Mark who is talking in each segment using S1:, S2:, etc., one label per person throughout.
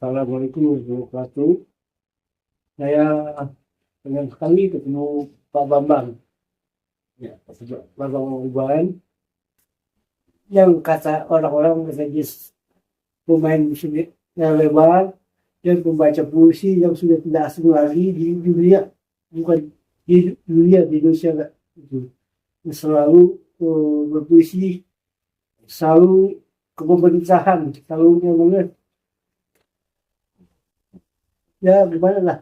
S1: Assalamualaikum warahmatullahi wabarakatuh. Saya senang sekali ketemu Pak Bambang. Ya, Pak Bambang Ubaran yang kata orang-orang menjadi pemain musik yang lebar dan pembaca puisi yang sudah tidak asing lagi di dunia, bukan di dunia, di Indonesia enggak. Itu selalu berpuisi, selalu ke pemerintahan, selalu ngomongnya ya gimana lah,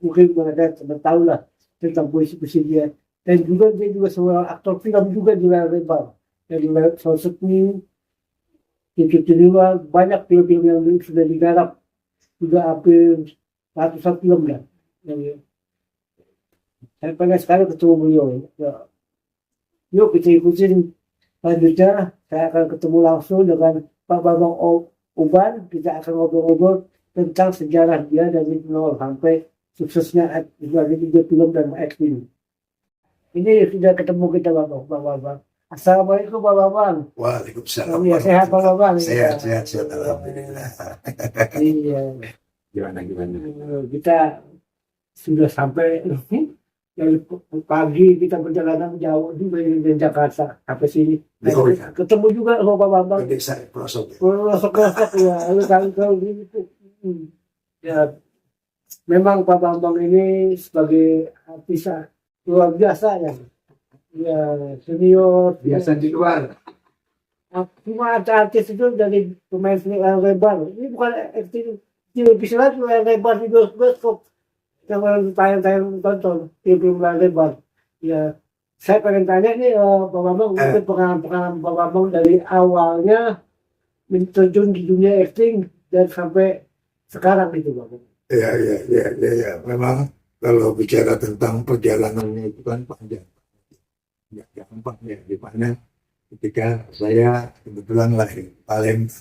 S1: mungkin mereka tahu lah tentang puisi-puisi dia. Dan juga dia juga seorang aktor film juga di layar lebar. Dari salah satu itu terima banyak film-film yang sudah digarap, sudah hampir ratusan film ya. Jadi, saya pengen sekali ketemu beliau. Ya. Yuk kita ikutin selanjutnya. Saya akan ketemu langsung dengan Pak Bambang Uban. Kita akan ngobrol-ngobrol tentang sejarah dia dari nol sampai suksesnya sebagai film dan acting. Ini sudah ketemu kita Pak Bambang. Assalamualaikum Pak Bambang.
S2: Waalaikumsalam.
S1: Ya, sehat Pak Bambang.
S2: Sehat, alhamdulillah.
S1: Iya.
S2: Gimana?
S1: Kita sudah sampai dari pagi kita perjalanan jauh juga dari Jakarta sampai sini.
S2: Oh, iya.
S1: Ketemu juga sama Pak Bambang.
S2: Ke desa pelosok.
S1: Pelosok ya, lalu kalau gitu. Ya, memang Pak Bambang ini sebagai artis luar biasa ya. Ya, senior.
S2: Biasa di luar.
S1: Cuma artis itu dari pemain layar lebar. Ini bukan acting lebih selalu layar lebar di bioskop. Yang tayang-tayang tonton film layar lebar. Ya, saya pengen tanya nih Pak Bambang, mungkin pengalaman Pak Bambang dari awalnya terjun di dunia acting dan sampai sekarang itu Pak Bambang.
S2: Ya. Memang kalau bicara tentang perjalanannya itu kan panjang. Ya, gampang ya. Di mana ketika saya kebetulan lahir di Palembang.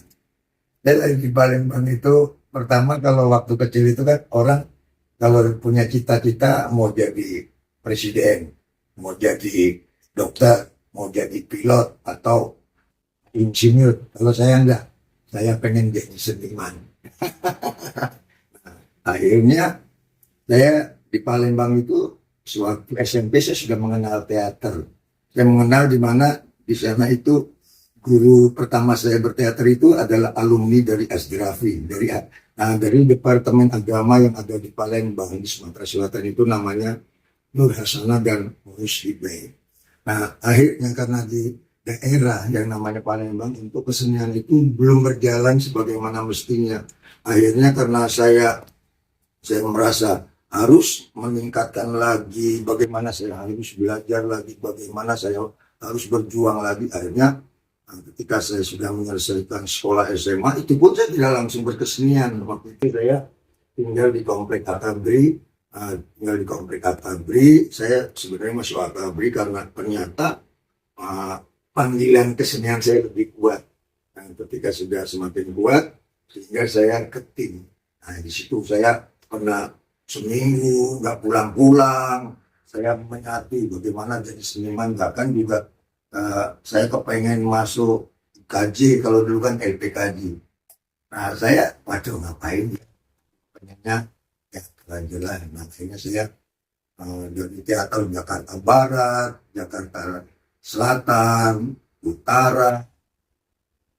S2: Saya lahir di Palembang itu pertama kalau waktu kecil itu kan orang kalau punya cita-cita mau jadi presiden, mau jadi dokter, mau jadi pilot atau insinyur. Kalau saya enggak, saya pengen jadi seniman. Akhirnya saya di Palembang itu sewaktu SMP saya sudah mengenal teater. Saya mengenal di mana di sana itu guru pertama saya berteater itu adalah alumni dari Asdrafi, dari Departemen Agama yang ada di Palembang di Sumatera Selatan itu namanya Nur Hasanah dan Murus Ibe. Nah, akhirnya karena di daerah yang namanya Palembang untuk kesenian itu belum berjalan sebagaimana mestinya. Akhirnya karena saya merasa harus meningkatkan lagi bagaimana saya harus belajar lagi, bagaimana saya harus berjuang lagi. Akhirnya ketika saya sudah menyelesaikan sekolah SMA, itu pun saya tidak langsung berkesenian. Waktu itu saya tinggal di Komplek Atabri. Saya sebenarnya masuk Atabri karena ternyata panggilan kesenian saya lebih kuat. Dan ketika sudah semakin kuat, sehingga saya ke tim. Nah, di situ saya pernah seminggu nggak pulang-pulang. Saya menyati bagaimana jadi seniman, bahkan juga saya kepengen masuk KJ, kalau dulu kan LPKJ. Nah, saya waduh ngapain ya, pengennya ya jalan-jalan. Nah, akhirnya saya dari teater Jakarta Barat, Jakarta Selatan, Utara,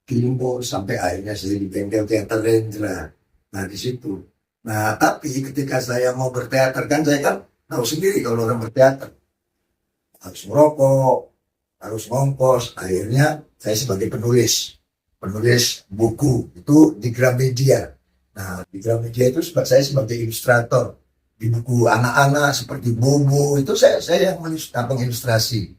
S2: Timur, sampai akhirnya saya di bengkel teater Rendra. Nah, di situ. Nah, tapi ketika saya mau berteater kan saya kan tahu sendiri kalau orang berteater harus merokok, harus ngongkos. Akhirnya saya sebagai penulis buku itu di Gramedia. Nah, di Gramedia itu saya sebagai ilustrator di buku anak-anak seperti Bobo itu saya yang menulis ilustrasi.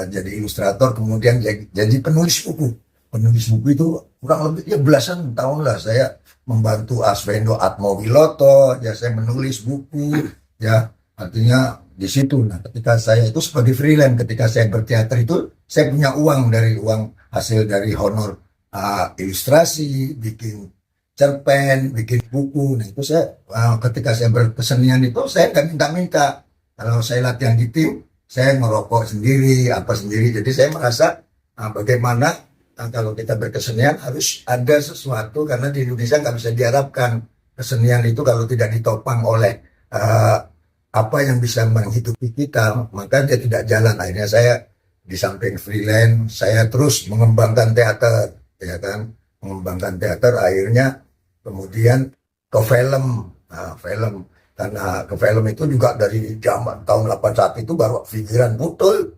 S2: Jadi ilustrator, kemudian jadi penulis buku. Penulis buku itu kurang lebih ya belasan tahun lah saya membantu Aswendo Atmowiloto, ya saya menulis buku, ya artinya di situ. Nah, ketika saya itu sebagai freelance, ketika saya berteater itu saya punya uang dari hasil dari honor ilustrasi, bikin cerpen, bikin buku. Nah, itu saya ketika saya berkesenian itu saya nggak minta-minta. Kalau saya latihan di tim, saya ngerokok sendiri, apa sendiri. Jadi saya merasa bagaimana kalau kita berkesenian harus ada sesuatu, karena di Indonesia nggak bisa diharapkan kesenian itu kalau tidak ditopang oleh eh, apa yang bisa menghidupi kita, maka dia tidak jalan. Akhirnya saya di samping freelance, saya terus mengembangkan teater, ya kan, mengembangkan teater. Akhirnya kemudian ke film, nah, film karena ke film itu juga dari zaman tahun 81 itu baru pikiran betul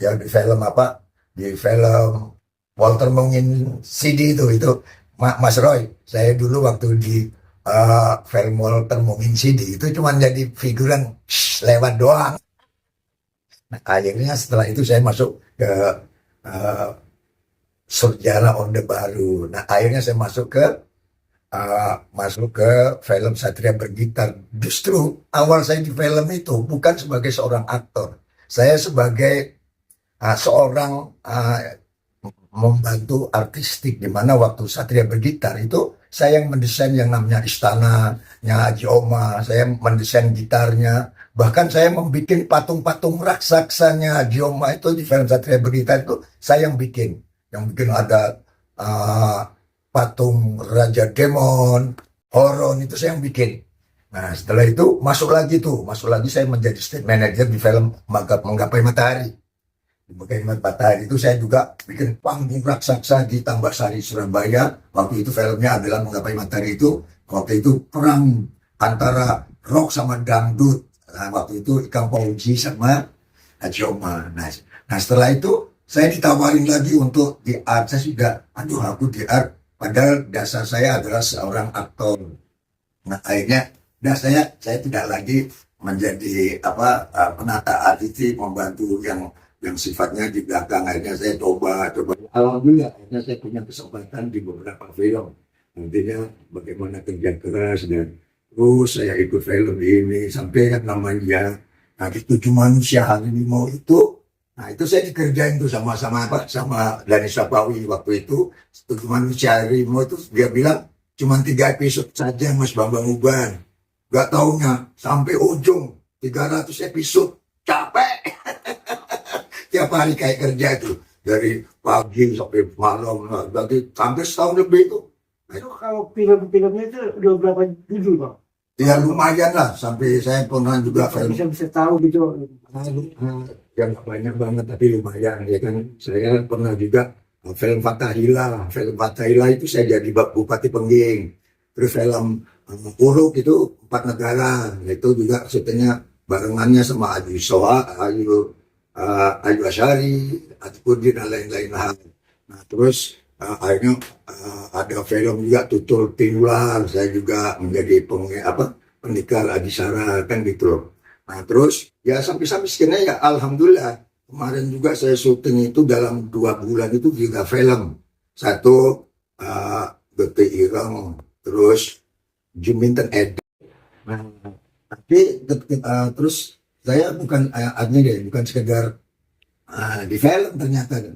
S2: ya di film apa, di film Walter Mengin CD itu Mas Roy, saya dulu waktu di film Walter Mengin CD itu cuma jadi figuran lewat doang. Nah, akhirnya setelah itu saya masuk ke uh, sejarah Orde Baru. Nah, akhirnya saya masuk ke film Satria Bergitar. Justru awal saya di film itu bukan sebagai seorang aktor, saya sebagai seorang membantu artistik, di mana waktu Satria Bergitar itu saya yang mendesain yang namanya istananya Haji Oma, saya mendesain gitarnya, bahkan saya membuat patung-patung raksasanya Haji Oma itu di film Satria Bergitar itu saya yang bikin ada patung Raja Demon, Horon itu saya yang bikin. Nah setelah itu masuk lagi saya menjadi stage manager di film Menggapai Matahari. Di Menggapai Matahari itu saya juga bikin panggung raksasa di Tambak-Sari, Surabaya. Waktu itu filmnya adalah Menggapai Matahari itu. Waktu itu perang antara rock sama dangdut. Nah, waktu itu Ikang Fauzi sama Haji Oma. Nah setelah itu saya ditawarin lagi untuk di art. Saya sudah, aku di art. Padahal dasar saya adalah seorang aktor. Nah akhirnya saya tidak lagi menjadi penata artistik, membantu yang sifatnya di belakang. Akhirnya saya coba. Alhamdulillah akhirnya saya punya kesempatan di beberapa film. Nantinya bagaimana kerja keras dan terus saya ikut film ini sampai yang namanya Hari Tujuh Manusia Harimau itu. Nah itu saya dikerjain tuh sama Dani Sapawi waktu itu. Tujuh Manusia Harimau itu dia bilang cuma 3 episode saja Mas Bambang Uban. Gak taunya sampai ujung 300 episode, capek. Tiap hari kayak kerja itu dari pagi sampai malam, berarti hampir setahun lebih itu.
S1: Itu kalau film-filmnya itu udah berapa judul Bang?
S2: Ya lumayan lah, sampai saya pernah juga film.
S1: Bisa tahu gitu.
S2: Yang banyak banget tapi lumayan ya kan. Saya pernah juga film Fathahillah. Film Fathahillah itu saya jadi Bupati Pengging. Terus film Uruk itu 4 negara. Itu juga syutingnya barengannya sama Ayu Soha, Ayu Asyari, Ati dan lain-lain hal. Nah terus akhirnya ada film juga Tutul Tinular. Saya juga menjadi pendekar Adisara kan gitu. Nah terus ya sampai sekarang ya alhamdulillah. Kemarin juga saya syuting itu dalam 2 bulan itu 3 film. Satu Gete Ireng, terus Juminten Ed. Nah, tapi terus saya bukan bukan sekedar di film ternyata.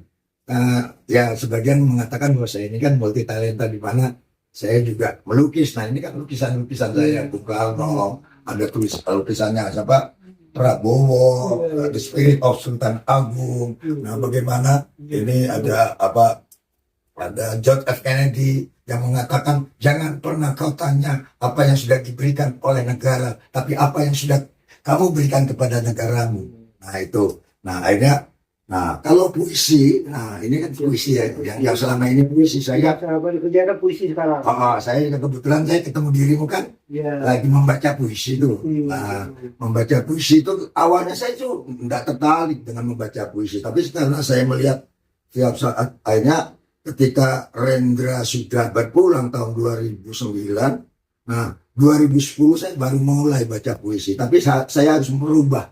S2: Ya sebagian mengatakan bahwa saya ini kan multi talenta, di mana saya juga melukis. Nah ini kan lukisan saya Bung Karno, ada lukisannya siapa? Prabowo, The Spirit of Sultan Agung. Nah bagaimana ini ada John F. Kennedy yang mengatakan jangan pernah kau tanya apa yang sudah diberikan oleh negara, tapi apa yang sudah kamu berikan kepada negaramu. Nah itu, akhirnya, kalau puisi, ini kan puisi ya, yang selama ini puisi saya.
S1: Kerjaan puisi sekarang.
S2: Saya kebetulan saya ketemu dirimu kan, lagi membaca puisi itu. Membaca puisi itu awalnya saya tuh tidak tertarik dengan membaca puisi, tapi setelah saya melihat tiap saat, akhirnya ketika Rendra sudah berpulang tahun 2009, 2010 saya baru mulai baca puisi, tapi saya harus merubah.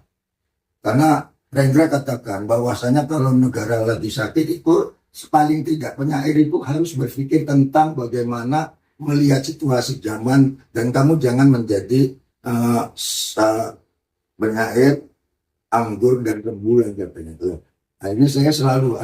S2: Karena Rendra katakan bahwasanya kalau negara lagi sakit itu paling tidak penyair itu harus berpikir tentang bagaimana melihat situasi zaman, dan kamu jangan menjadi penyair anggur dan rembulan katanya. Akhirnya saya selalu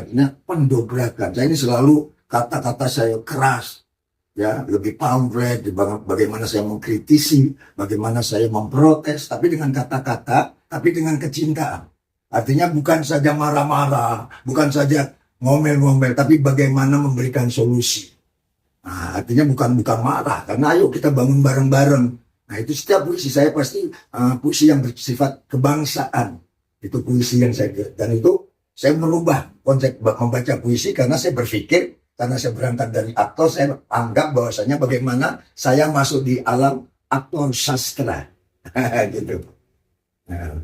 S2: pendobrakan. Saya ini selalu kata-kata saya keras, ya lebih pamflet, bagaimana saya mengkritisi, bagaimana saya memprotes, tapi dengan kata-kata, tapi dengan kecintaan. Artinya bukan saja marah-marah, bukan saja ngomel-ngomel, tapi bagaimana memberikan solusi. Nah, artinya bukan marah, karena ayo kita bangun bareng-bareng. Nah, itu setiap puisi saya pasti puisi yang bersifat kebangsaan. Itu puisi yang dan itu saya merubah konsep membaca puisi karena saya berpikir, karena saya berangkat dari aktor, saya anggap bahwasanya bagaimana saya masuk di alam aktor sastra. Gitu. Nah,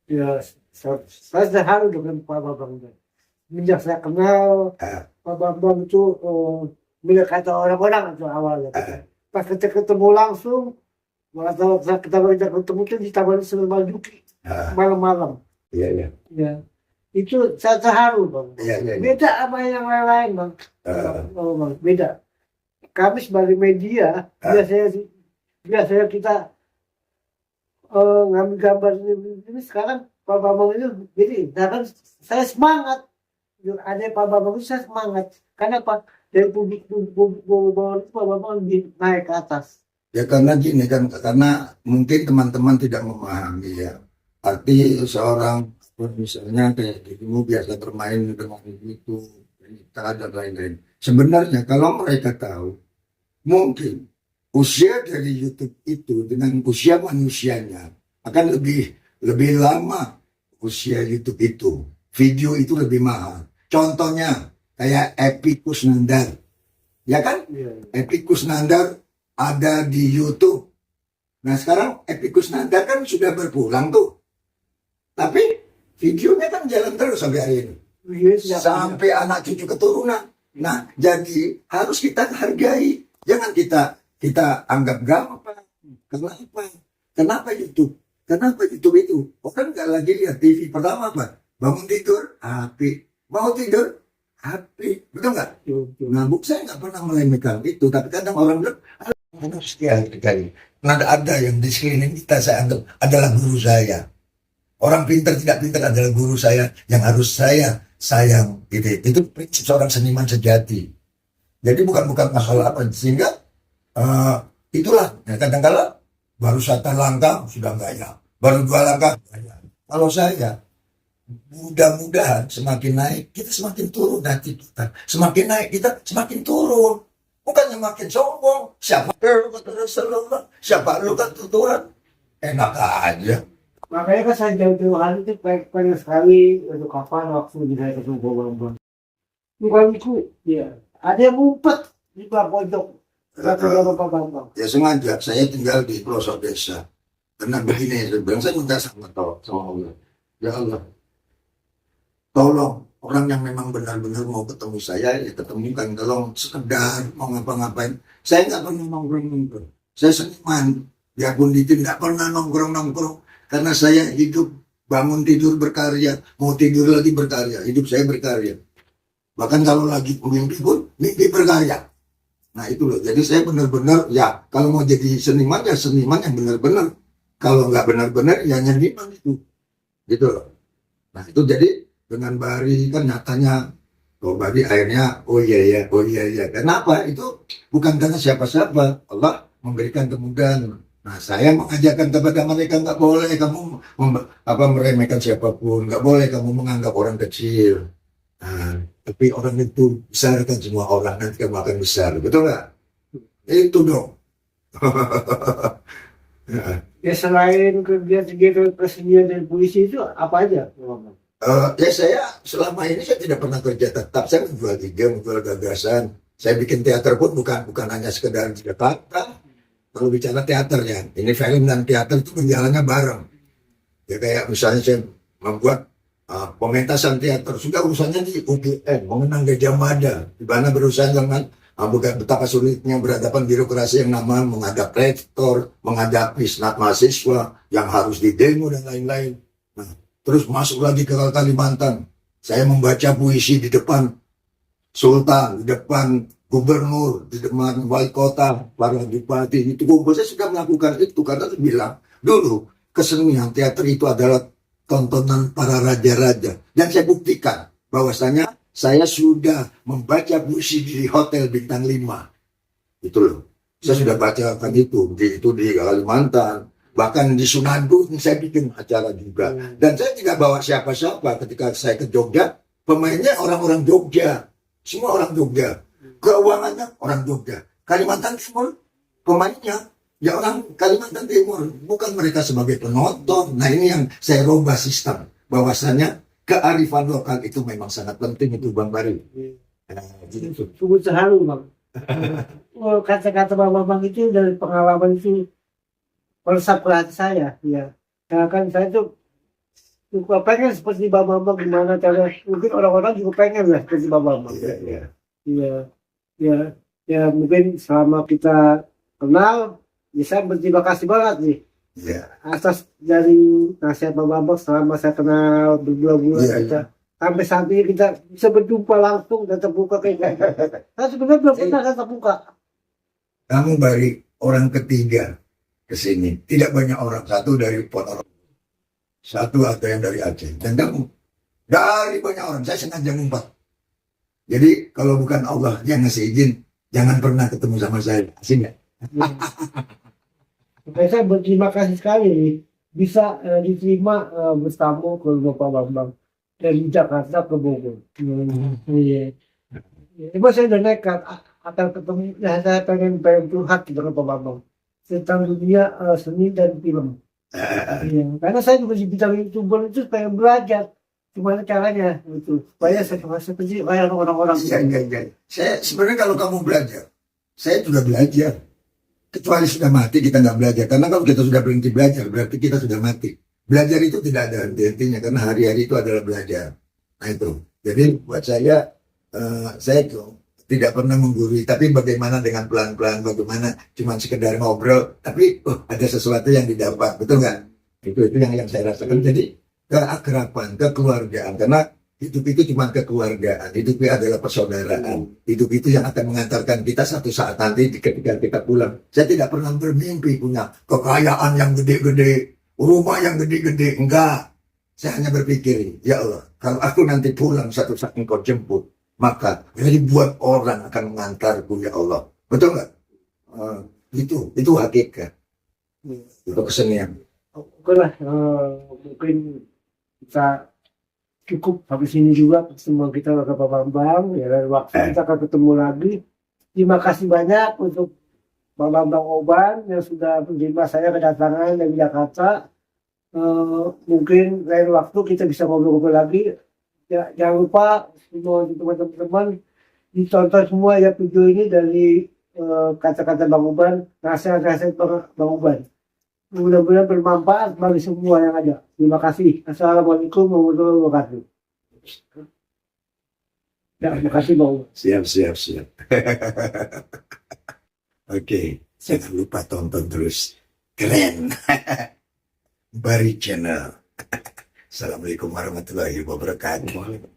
S1: Ya, saya terharu dengan Pak Bambang. Sejak saya kenal Pak Bambang itu bila kata orang-orang itu awalnya. Pas kita ketemu langsung, malah tahu kita ketemu itu di Taman Seni Marzuki malam-malam.
S2: iya, iya.
S1: Ya, itu saya terharu Bang.
S2: Iya, iya, iya.
S1: Beda sama yang lain-lain Bang. Bang. Beda. Kami sebagai media biasanya kita ngambil gambar ini sekarang Pak Bambang itu jadi kan saya semangat. Ada Pak Bambang itu saya semangat. Karena Pak dari publik bawah itu Pak Bambang lebih naik ke atas.
S2: Ya karena gini kan, karena mungkin teman-teman tidak memahami ya. Arti seorang misalnya kayak dirimu biasa bermain dengan itu, cerita dan lain-lain. Sebenarnya kalau mereka tahu, mungkin usia dari YouTube itu dengan usia manusianya akan lebih lama usia YouTube itu. Video itu lebih mahal. Contohnya kayak Epicus Nandar. Ya kan? Epicus Nandar ada di YouTube. Nah sekarang Epicus Nandar kan sudah berpulang tuh. Tapi videonya kan jalan terus sampai hari ini. Sampai anak cucu keturunan. Nah jadi harus kita hargai. Jangan kita anggap gampang. Kenapa? Kenapa YouTube? Kenapa YouTube itu? Orang nggak lagi lihat TV. Pertama apa? Bangun tidur, HP. Mau tidur, HP. Betul nggak? Nah, saya nggak pernah meremehkan itu. Tapi kadang orang bilang, harus sekali. Nah, ada yang di sekeliling kita saya anggap adalah guru saya. Orang pintar tidak pintar adalah guru saya yang harus saya sayang. Itu prinsip seorang seniman sejati. Jadi bukan masalah apa. Sehingga itulah. Ya, kadang-kadang baru 1 langkah sudah gaya. Baru 2 langkah gaya. Kalau saya, mudah-mudahan semakin naik, kita semakin turun nanti kita. Semakin naik, kita semakin turun. Bukannya makin sombong. Siapa lu kata Rasulullah? Siapa lu kata Tuhan? Enak aja.
S1: Makanya kan saya jauh-jauh hari itu pengen sekali untuk kapan waktu bisa ketemu Pak Bambang. Bukan itu, ya. Ada yang ngumpet di bawah pojok. Kata Pak Bambang.
S2: Ya sengaja, saya tinggal di pelosok desa. Karena begini, saya minta sama Allah. Ya Allah, tolong orang yang memang benar-benar mau ketemu saya, ya ketemukan. Tolong sekedar mau ngapa-ngapain. Saya nggak pernah nongkrong-nongkrong. Saya seniman, biarpun tidak pernah nongkrong-nongkrong. Karena saya hidup, bangun tidur berkarya, mau tidur lagi berkarya. Hidup saya berkarya. Bahkan kalau lagi mimpi pun, mimpi berkarya. Nah itu loh, jadi saya benar-benar, ya kalau mau jadi seniman, ya seniman yang benar-benar. Kalau nggak benar-benar, ya seniman itu. Gitu loh. Nah itu jadi, dengan Bari kan nyatanya, Bari akhirnya, oh iya ya. Kenapa? Itu bukan karena siapa-siapa. Allah memberikan kemudahan. Nah saya mengajarkan kepada mereka, nggak boleh kamu meremehkan siapapun. Nggak boleh kamu menganggap orang kecil. Nah, tapi orang itu besarkan semua orang, nanti kamu akan besar. Betul nggak? Itu dong.
S1: Ya selain kegiatan kesenian dan puisi itu apa aja?
S2: Ya saya selama ini saya tidak pernah kerja tetap. Saya menjual ide, menjual gagasan. Saya bikin teater pun bukan hanya sekedar di Jakarta. Kalau bicara teater ya, ini film dan teater itu berjalannya bareng. Ya kayak misalnya saya membuat pementasan teater, sudah urusannya di UGM, mengenang Gajah Mada, di mana berusaha dengan betapa sulitnya berhadapan birokrasi yang namanya menghadap rektor, menghadapi senat mahasiswa yang harus didemo dan lain-lain. Nah, terus masuk lagi ke Kalimantan. Saya membaca puisi di depan sultan, di depan gubernur, di depan wali kota, para bupati. Itu saya sudah melakukan itu karena saya bilang dulu kesenian teater itu adalah tontonan para raja-raja. Dan saya buktikan bahwasanya saya sudah membaca puisi di hotel bintang 5. Itu loh. Saya sudah bacakan itu di Kalimantan. Bahkan di Sunandu saya bikin acara juga. Dan saya tidak bawa siapa-siapa ketika saya ke Jogja. Pemainnya orang-orang Jogja. Semua orang Jogja. Keuangannya orang Jogja. Kalimantan Timur, pemainnya ya orang Kalimantan Timur. Bukan mereka sebagai penonton. Nah ini yang saya rubah sistem. Bahwasannya kearifan lokal itu memang sangat penting itu Bang Bari. Gitu.
S1: Sungguh terharu Bang. Kata-kata Bang Bambang itu dari pengalaman itu meresap ke hati saya. Ya, karena kan saya tuh juga pengen seperti Bang Bambang, gimana cara, mungkin orang-orang juga pengen lah seperti Bang Bambang.
S2: Iya, iya.
S1: Iya, ya, ya mungkin selama kita kenal, ya saya berterima kasih banget nih
S2: Iya.
S1: atas dari nasihat Bang Bambang selama saya kenal berbulan-bulan
S2: Iya,
S1: kita. Sampai saat ini kita bisa berjumpa langsung dan terbuka kayak gini. Saya sebenarnya belum pernah kan terbuka.
S2: Kamu Bari orang ketiga ke sini. Tidak banyak orang. Satu dari Ponorogo. Satu ada yang dari Aceh. Dan kamu dari banyak orang. Saya sengaja ngumpat. Jadi kalau bukan Allah yang ngasih izin, jangan pernah ketemu sama saya. Asing nggak?
S1: Makanya saya berterima kasih sekali bisa diterima bertamu ke Bapak Bambang dari Jakarta ke Bogor. Iya. Emang saya udah nekat akan ketemu. Ya, saya pengen curhat dengan Bapak Bambang tentang dunia seni dan film. Iya. Karena saya juga di bidang YouTuber itu pengen belajar gimana caranya itu supaya seperti kayak orang-orang.
S2: Iya. Saya sebenarnya kalau kamu belajar, saya juga belajar. Kecuali sudah mati kita nggak belajar. Karena kalau kita sudah berhenti belajar, berarti kita sudah mati. Belajar itu tidak ada henti-hentinya karena hari-hari itu adalah belajar. Nah itu. Jadi buat saya itu tidak pernah menggurui. Tapi bagaimana dengan pelan-pelan, bagaimana cuma sekedar ngobrol. Tapi ada sesuatu yang didapat, betul nggak? Itu yang saya rasakan. Jadi keakraban, kekeluargaan. Karena hidup itu cuma kekeluargaan. Hidup itu adalah persaudaraan. Hidup itu yang akan mengantarkan kita satu saat nanti ketika kita pulang. Saya tidak pernah bermimpi punya kekayaan yang gede-gede, rumah yang gede-gede. Enggak. Saya hanya berpikir, ya Allah, kalau aku nanti pulang satu saat engkau jemput, maka ribuan orang akan mengantarku, ya Allah. Betul nggak? Itu hakikat. Itu kesenian.
S1: Oke lah, mungkin kita cukup habis ini juga semua kita ke Pak Bambang ya, dan waktu kita akan ketemu lagi. Terima kasih banyak untuk Pak Bambang Oban yang sudah menerima saya kedatangan dari Jakarta. Mungkin lain waktu kita bisa ngobrol-ngobrol lagi. Ya, jangan lupa semua teman-teman ditonton semua ya video ini dari kata-kata Bang Oban, nasihat-nasihat Bang Oban. Mudah-mudahan bermanfaat bagi semua yang ada. Terima kasih. Assalamualaikum warahmatullahi wabarakatuh. Ya, terima kasih Bang.
S2: Siap. Oke, jangan lupa tonton terus. Keren. Bari Channel. Assalamualaikum warahmatullahi wabarakatuh.